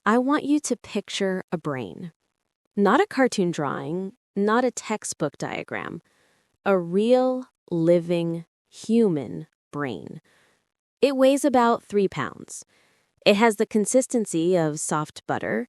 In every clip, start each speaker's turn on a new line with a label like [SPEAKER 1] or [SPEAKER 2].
[SPEAKER 1] I want you to picture a brain. Not a cartoon drawing, not a textbook diagram. A real, living, human brain. It weighs about 3 pounds. It has the consistency of soft butter,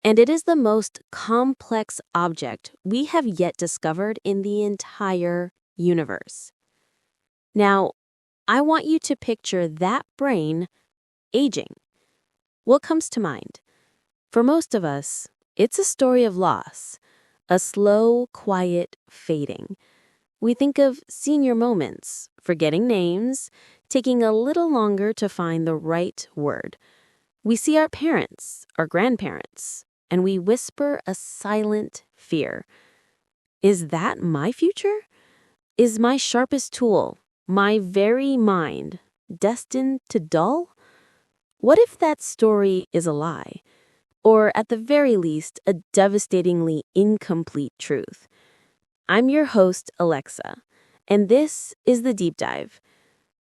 [SPEAKER 1] and it is the most complex object we have yet discovered in the entire universe. Now, I want you to picture that brain aging. What comes to mind? For most of us, it's a story of loss, a slow, quiet fading. We think of senior moments, forgetting names, taking a little longer to find the right word. We see our parents, our grandparents, and we whisper a silent fear. Is that my future? Is my sharpest tool, my very mind, destined to dull? What if that story is a lie? Or at the very least, a devastatingly incomplete truth? I'm your host, Alexa, and this is The Deep Dive.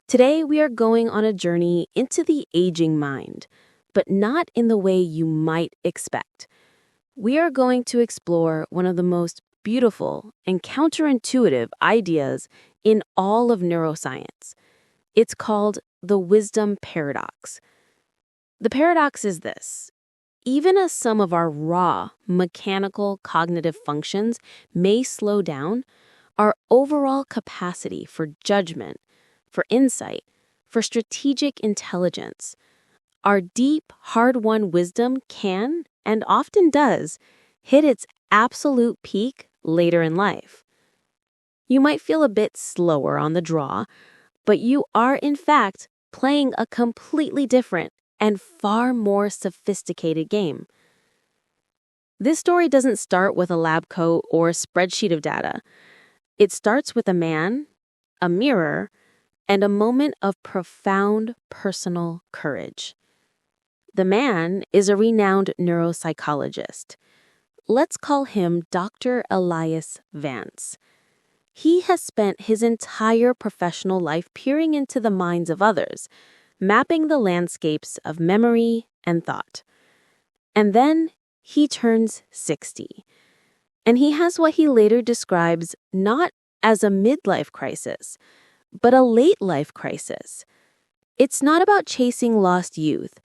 [SPEAKER 1] Today, we are going on a journey into the aging mind, but not in the way you might expect. We are going to explore one of the most beautiful and counterintuitive ideas in all of neuroscience. It's called the wisdom paradox. The paradox is this. Even as some of our raw, mechanical cognitive functions may slow down, our overall capacity for judgment, for insight, for strategic intelligence, our deep, hard-won wisdom can, and often does, hit its absolute peak later in life. You might feel a bit slower on the draw, but you are, in fact, playing a completely different and far more sophisticated game. This story doesn't start with a lab coat or a spreadsheet of data. It starts with a man, a mirror, and a moment of profound personal courage. The man is a renowned neuropsychologist. Let's call him Dr. Elias Vance. He has spent his entire professional life peering into the minds of others, mapping the landscapes of memory and thought. And then he turns 60. And he has what he later describes not as a midlife crisis, but a late life crisis. It's not about chasing lost youth.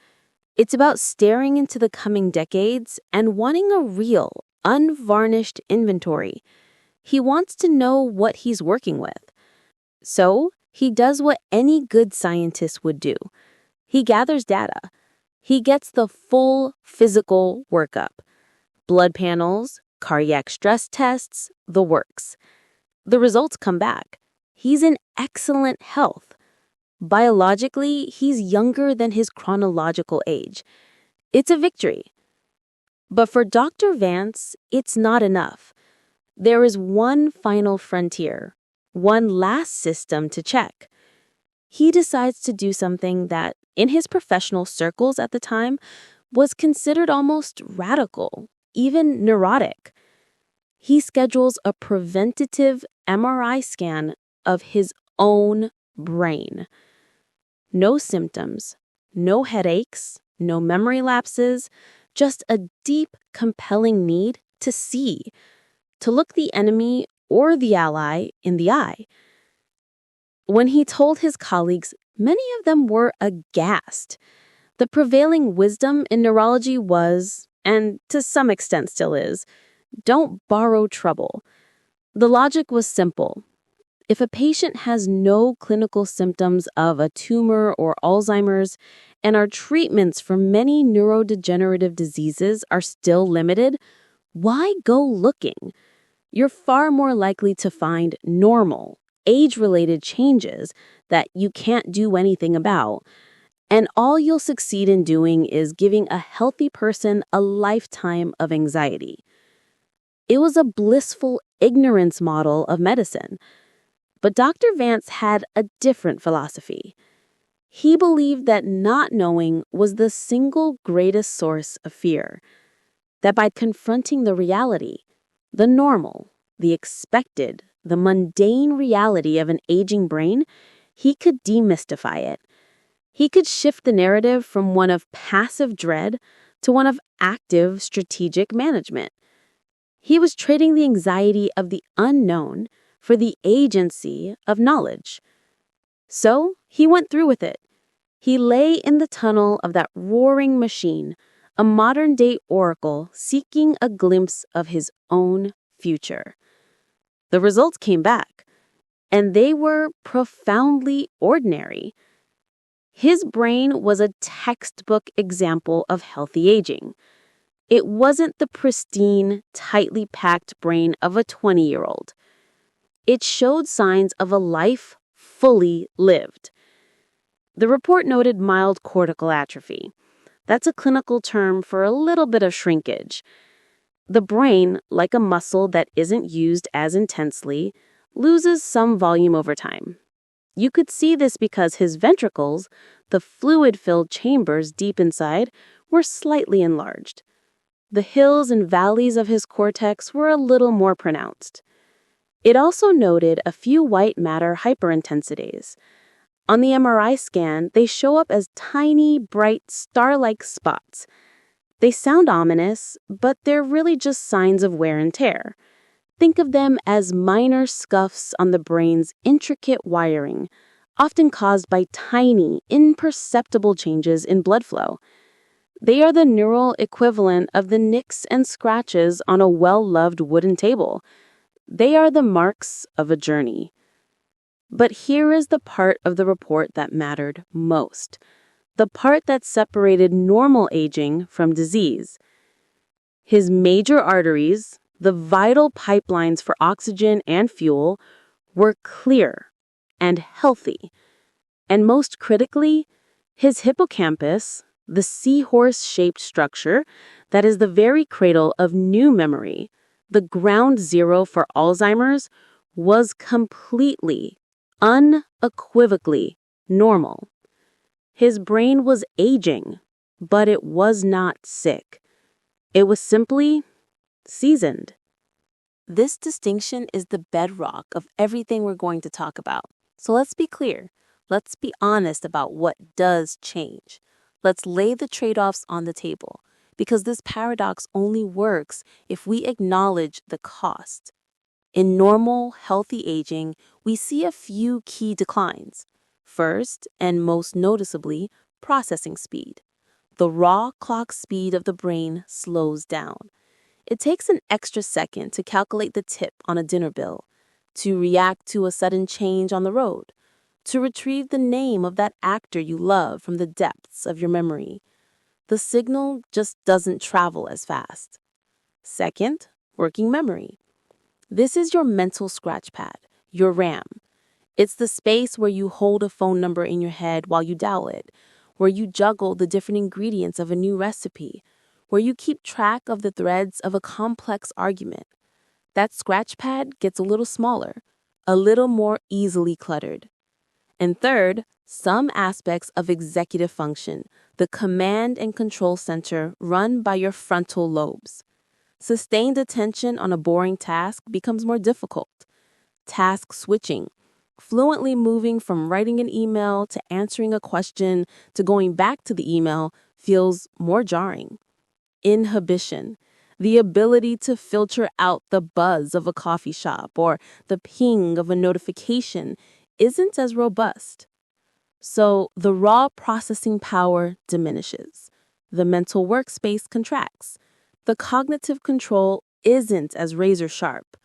[SPEAKER 1] It's about staring into the coming decades and wanting a real, unvarnished inventory. He wants to know what he's working with. So he does what any good scientist would do. He gathers data. He gets the full physical workup. Blood panels, cardiac stress tests, the works. The results come back. He's in excellent health. Biologically, he's younger than his chronological age. It's a victory. But for Dr. Vance, it's not enough. There is one final frontier, one last system to check. He decides to do something that, in his professional circles at the time, was considered almost radical, even neurotic. He schedules a preventative MRI scan of his own brain. No symptoms, no headaches, no memory lapses, just a deep, compelling need to see, to look the enemy or the ally in the eye. When he told his colleagues, many of them were aghast. The prevailing wisdom in neurology was, and to some extent still is, don't borrow trouble. The logic was simple. If a patient has no clinical symptoms of a tumor or Alzheimer's, and our treatments for many neurodegenerative diseases are still limited, why go looking? You're far more likely to find normal, age-related changes that you can't do anything about, and all you'll succeed in doing is giving a healthy person a lifetime of anxiety. It was a blissful ignorance model of medicine. But Dr. Vance had a different philosophy. He believed that not knowing was the single greatest source of fear, that by confronting the reality, the normal, the expected, the mundane reality of an aging brain, he could demystify it. He could shift the narrative from one of passive dread to one of active strategic management. He was trading the anxiety of the unknown for the agency of knowledge. So he went through with it. He lay in the tunnel of that roaring machine, a modern-day oracle seeking a glimpse of his own future. The results came back, and they were profoundly ordinary. His brain was a textbook example of healthy aging. It wasn't the pristine, tightly packed brain of a 20-year-old. It showed signs of a life fully lived. The report noted mild cortical atrophy. That's a clinical term for a little bit of shrinkage. The brain, like a muscle that isn't used as intensely, loses some volume over time. You could see this because his ventricles, the fluid-filled chambers deep inside, were slightly enlarged. The hills and valleys of his cortex were a little more pronounced. It also noted a few white matter hyperintensities. On the MRI scan, they show up as tiny, bright, star-like spots. They sound ominous, but they're really just signs of wear and tear. Think of them as minor scuffs on the brain's intricate wiring, often caused by tiny, imperceptible changes in blood flow. They are the neural equivalent of the nicks and scratches on a well-loved wooden table. They are the marks of a journey. But here is the part of the report that mattered most, the part that separated normal aging from disease. His major arteries, the vital pipelines for oxygen and fuel, were clear and healthy. And most critically, his hippocampus, the seahorse-shaped structure that is the very cradle of new memory, the ground zero for Alzheimer's, was completely, unequivocally normal. His brain was aging, but it was not sick. It was simply seasoned. This distinction is the bedrock of everything we're going to talk about. So let's be clear. Let's be honest about what does change. Let's lay the trade-offs on the table, because this paradox only works if we acknowledge the cost. In normal, healthy aging, we see a few key declines. First, and most noticeably, processing speed. The raw clock speed of the brain slows down. It takes an extra second to calculate the tip on a dinner bill, to react to a sudden change on the road, to retrieve the name of that actor you love from the depths of your memory. The signal just doesn't travel as fast. Second, working memory. This is your mental scratch pad, your RAM. It's the space where you hold a phone number in your head while you dial it, where you juggle the different ingredients of a new recipe, where you keep track of the threads of a complex argument. That scratch pad gets a little smaller, a little more easily cluttered. And third, some aspects of executive function, the command and control center run by your frontal lobes. Sustained attention on a boring task becomes more difficult. Task switching, fluently moving from writing an email to answering a question to going back to the email, feels more jarring. Inhibition, the ability to filter out the buzz of a coffee shop or the ping of a notification, isn't as robust. So the raw processing power diminishes. The mental workspace contracts. The cognitive control isn't as razor sharp.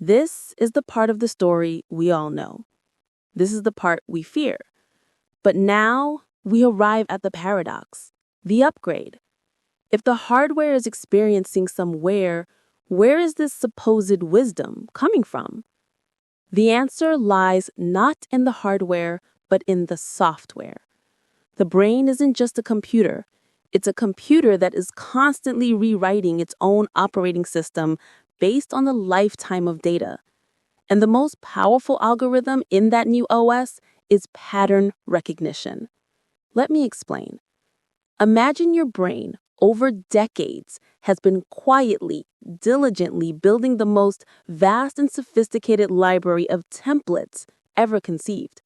[SPEAKER 1] This is the part of the story we all know. This is the part we fear. But now we arrive at the paradox, the upgrade. If the hardware is experiencing some wear, where is this supposed wisdom coming from? The answer lies not in the hardware, but in the software. The brain isn't just a computer. It's a computer that is constantly rewriting its own operating system based on the lifetime of data. And the most powerful algorithm in that new OS is pattern recognition. Let me explain. Imagine your brain, over decades, has been quietly, diligently building the most vast and sophisticated library of templates ever conceived.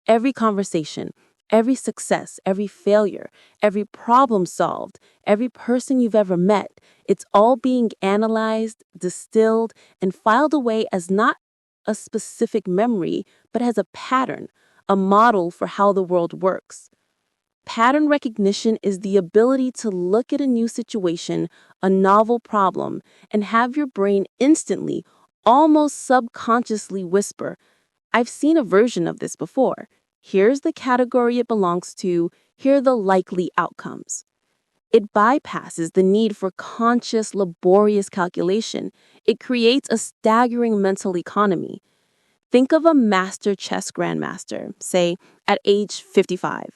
[SPEAKER 1] Every conversation,
[SPEAKER 2] Every success, every failure, every problem solved, every person you've ever met, it's all being analyzed, distilled, and filed away as not a specific memory, but as a pattern, a model for how the world works. Pattern recognition is the ability to look at a new situation, a novel problem, and have your brain instantly, almost subconsciously whisper, I've seen a version of this before. Here's the category it belongs to. Here are the likely outcomes. It bypasses the need for conscious, laborious calculation. It creates a staggering mental economy. Think of a master chess grandmaster, say, at age 55.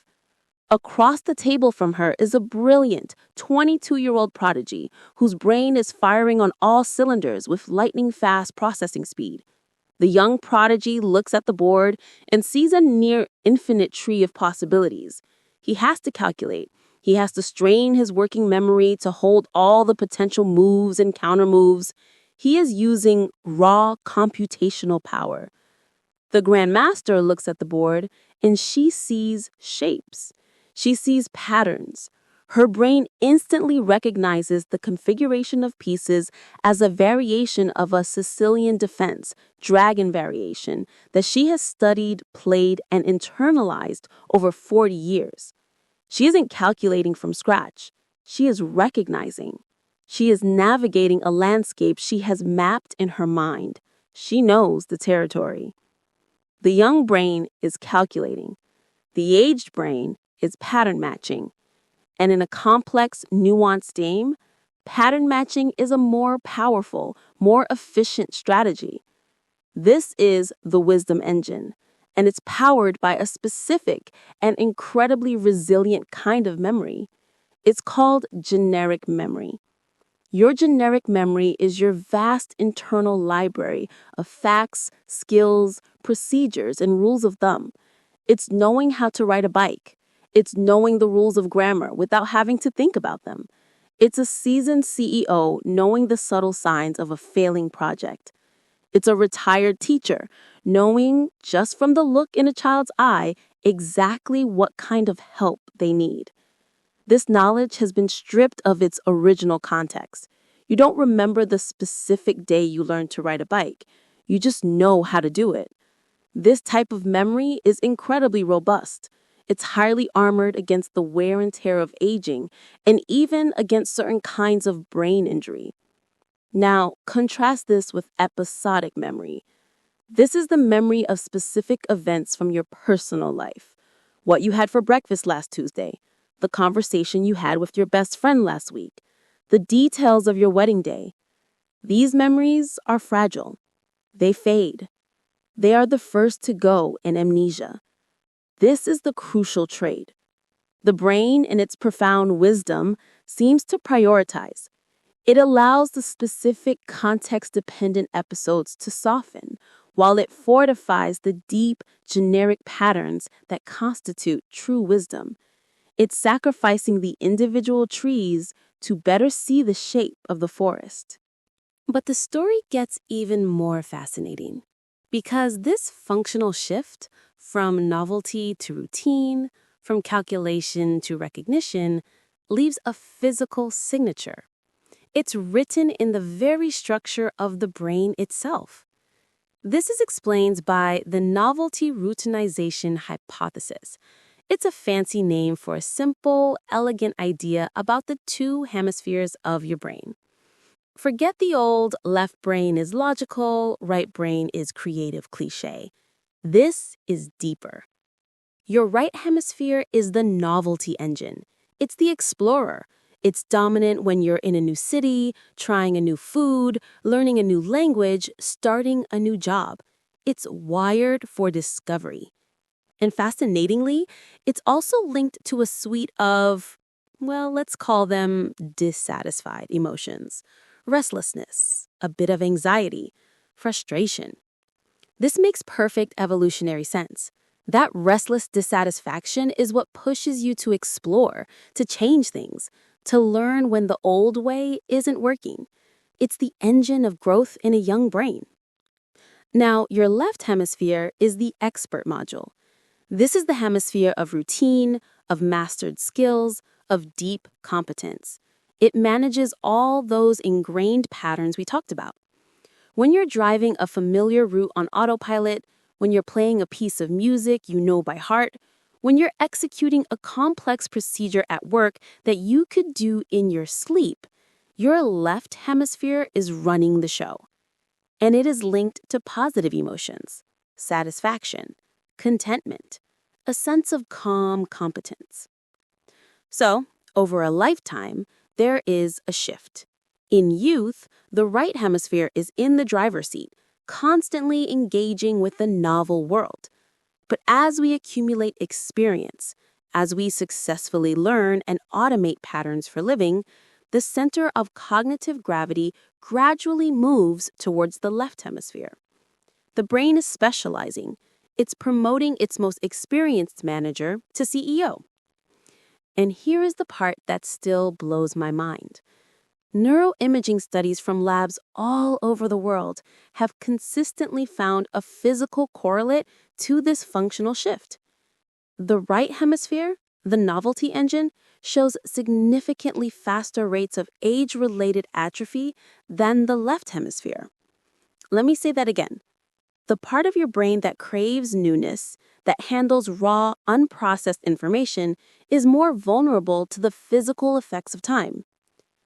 [SPEAKER 2] Across the table from her is a brilliant 22-year-old prodigy whose brain is firing on all cylinders with lightning-fast processing speed. The young prodigy looks at the board and sees a near infinite tree of possibilities. He has to calculate. He has to strain his working memory to hold all the potential moves and countermoves. He is using raw computational power. The grandmaster looks at the board and she sees shapes. She sees patterns. Her brain instantly recognizes the configuration of pieces as a variation of a Sicilian defense, dragon variation, that she has studied, played, and internalized over 40 years. She isn't calculating from scratch. She is recognizing. She is navigating a landscape she has mapped in her mind. She knows the territory. The young brain is calculating. The aged brain is pattern matching. And in a complex, nuanced game, pattern matching is a more powerful, more efficient strategy. This is the wisdom engine, and it's powered by a specific and incredibly resilient kind of memory. It's called generic memory. Your generic memory is your vast internal library of facts, skills, procedures, and rules of thumb. It's knowing how to ride a bike. It's knowing the rules of grammar without having to think about them. It's a seasoned CEO knowing the subtle signs of a failing project. It's a retired teacher knowing, just from the look in a child's eye, exactly what kind of help they need. This knowledge has been stripped of its original context. You don't remember the specific day you learned to ride a bike. You just know how to do it. This type of memory is incredibly robust. It's highly armored against the wear and tear of aging and even against certain kinds of brain injury. Now, contrast this with episodic memory. This is the memory of specific events from your personal life. What you had for breakfast last Tuesday, the conversation you had with your best friend last week, the details of your wedding day. These memories are fragile. They fade. They are the first to go in amnesia. This is the crucial trait. The brain, in its profound wisdom, seems to prioritize. It allows the specific context-dependent episodes to soften, while it fortifies the deep, generic patterns that constitute true wisdom. It's sacrificing the individual trees to better see the shape of the forest. But the story gets even more fascinating, because this functional shift from novelty to routine, from calculation to recognition, leaves a physical signature. It's written in the very structure of the brain itself. This is explained by the novelty routinization hypothesis. It's a fancy name for a simple, elegant idea about the two hemispheres of your brain. Forget the old left brain is logical, right brain is creative cliché. This is deeper. Your right hemisphere is the novelty engine. It's the explorer. It's dominant when you're in a new city, trying a new food, learning a new language, starting a new job. It's wired for discovery. And fascinatingly, it's also linked to a suite of, well, let's call them dissatisfied emotions. Restlessness, a bit of anxiety, frustration. This makes perfect evolutionary sense. That restless dissatisfaction is what pushes you to explore, to change things, to learn when the old way isn't working. It's the engine of growth in a young brain. Now, your left hemisphere is the expert module. This is the hemisphere of routine, of mastered skills, of deep competence. It manages all those ingrained patterns we talked about. When you're driving a familiar route on autopilot, when you're playing a piece of music you know by heart, when you're executing a complex procedure at work that you could do in your sleep, your left hemisphere is running the show. And it is linked to positive emotions, satisfaction, contentment, a sense of calm competence. So, over a lifetime, there is a shift. In youth, the right hemisphere is in the driver's seat, constantly engaging with the novel world. But as we accumulate experience, as we successfully learn and automate patterns for living, the center of cognitive gravity gradually moves towards the left hemisphere. The brain is specializing. It's promoting its most experienced manager to CEO. And here is the part that still blows my mind. Neuroimaging studies from labs all over the world have consistently found a physical correlate to this functional shift. The right hemisphere, the novelty engine, shows significantly faster rates of age-related atrophy than the left hemisphere. Let me say that again. The part of your brain that craves newness, that handles raw, unprocessed information, is more vulnerable to the physical effects of time.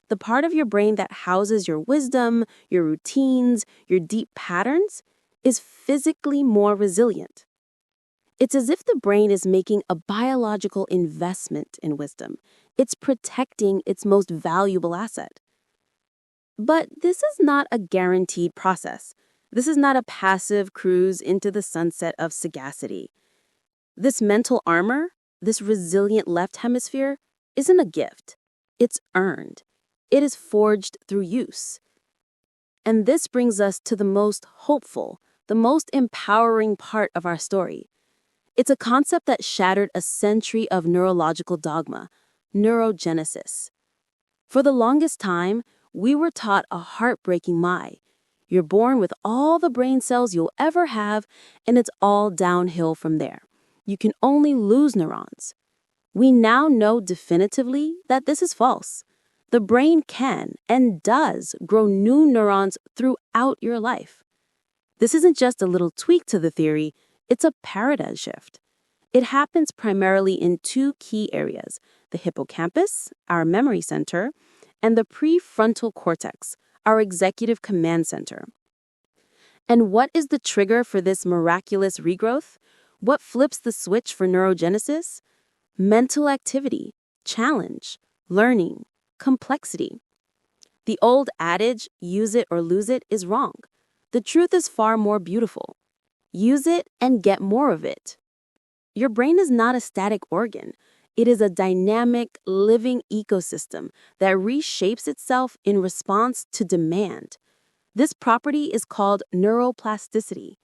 [SPEAKER 2] The part of your brain that houses your wisdom, your routines, your deep patterns, is physically more resilient. It's as if the brain is making a biological investment in wisdom. It's protecting its most valuable asset. But this is not a guaranteed process. This is not a passive cruise into the sunset of sagacity. This mental armor, this resilient left hemisphere, isn't a gift. It's earned. It is forged through use. And this brings us to the most hopeful, the most empowering part of our story. It's a concept that shattered a century of neurological dogma, neurogenesis. For the longest time, we were taught a heartbreaking lie. You're born with all the brain cells you'll ever have, and it's all downhill from there. You can only lose neurons. We now know definitively that this is false. The brain can and does grow new neurons throughout your life. This isn't just a little tweak to the theory, it's a paradigm shift. It happens primarily in two key areas, the hippocampus, our memory center, and the prefrontal cortex, our executive command center. And what is the trigger for this miraculous regrowth? What flips the switch for neurogenesis? Mental activity, challenge, learning, complexity. The old adage, use it or lose it, is wrong. The truth is far more beautiful. Use it and get more of it. Your brain is not a static organ. It is a dynamic, living ecosystem that reshapes itself in response to demand. This property is called neuroplasticity.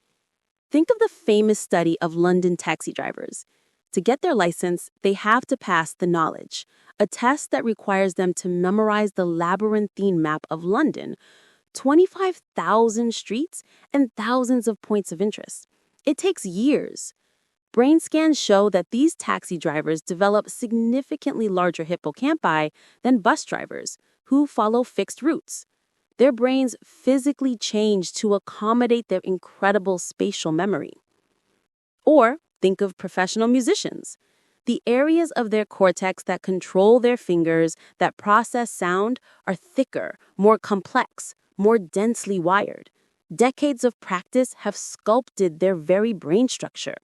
[SPEAKER 2] Think of the famous study of London taxi drivers. To get their license, they have to pass the knowledge, a test that requires them to memorize the labyrinthine map of London, 25,000 streets and thousands of points of interest. It takes years. Brain scans show that these taxi drivers develop significantly larger hippocampi than bus drivers, who follow fixed routes. Their brains physically change to accommodate their incredible spatial memory. Or think of professional musicians. The areas of their cortex that control their fingers, that process sound, are thicker, more complex, more densely wired. Decades of practice have sculpted their very brain structure.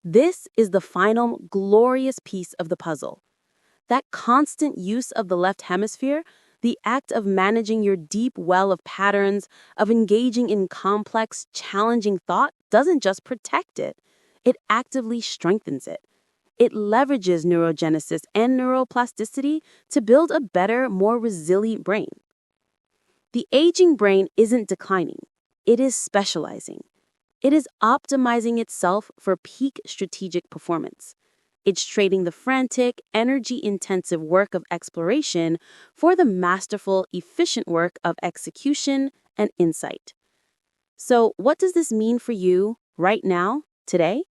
[SPEAKER 2] This is the final glorious piece of the puzzle. That constant use of the left hemisphere, the act of managing your deep well of patterns, of engaging in complex, challenging thought, doesn't just protect it. It actively strengthens it. It leverages neurogenesis and neuroplasticity to build a better, more resilient brain. The aging brain isn't declining. It is specializing. It is optimizing itself for peak strategic performance. It's trading the frantic, energy-intensive work of exploration for the masterful, efficient work of execution and insight. So, what does this mean for you right now, today?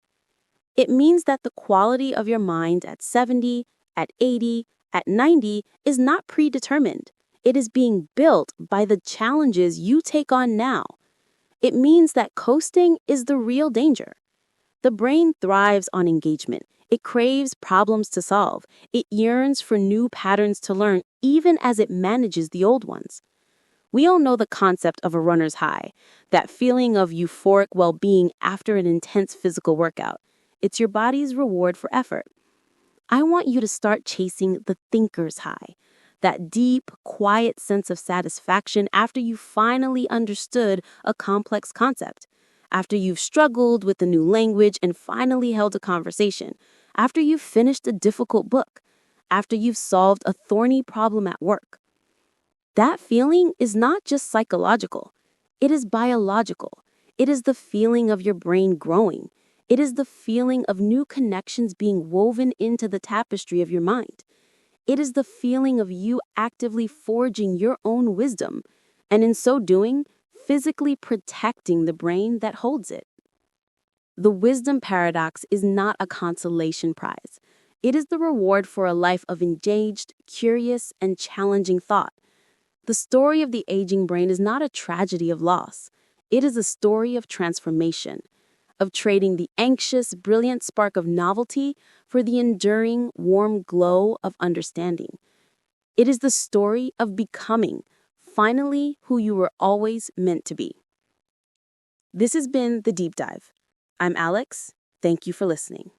[SPEAKER 2] It means that the quality of your mind at 70, at 80, at 90 is not predetermined. It is being built by the challenges you take on now. It means that coasting is the real danger. The brain thrives on engagement. It craves problems to solve. It yearns for new patterns to learn, even as it manages the old ones. We all know the concept of a runner's high, that feeling of euphoric well-being after an intense physical workout. It's your body's reward for effort. I want you to start chasing the thinker's high, that deep, quiet sense of satisfaction after you finally understood a complex concept, after you've struggled with a new language and finally held a conversation, after you've finished a difficult book, after you've solved a thorny problem at work. That feeling is not just psychological, it is biological. It is the feeling of your brain growing. It is the feeling of new connections being woven into the tapestry of your mind. It is the feeling of you actively forging your own wisdom, and in so doing, physically protecting the brain that holds it. The wisdom paradox is not a consolation prize. It is the reward for a life of engaged, curious, and challenging thought. The story of the aging brain is not a tragedy of loss. It is a story of transformation, of trading the anxious, brilliant spark of novelty for the enduring, warm glow of understanding. It is the story of becoming, finally, who you were always meant to be. This has been The Deep Dive. I'm Alex. Thank you for listening.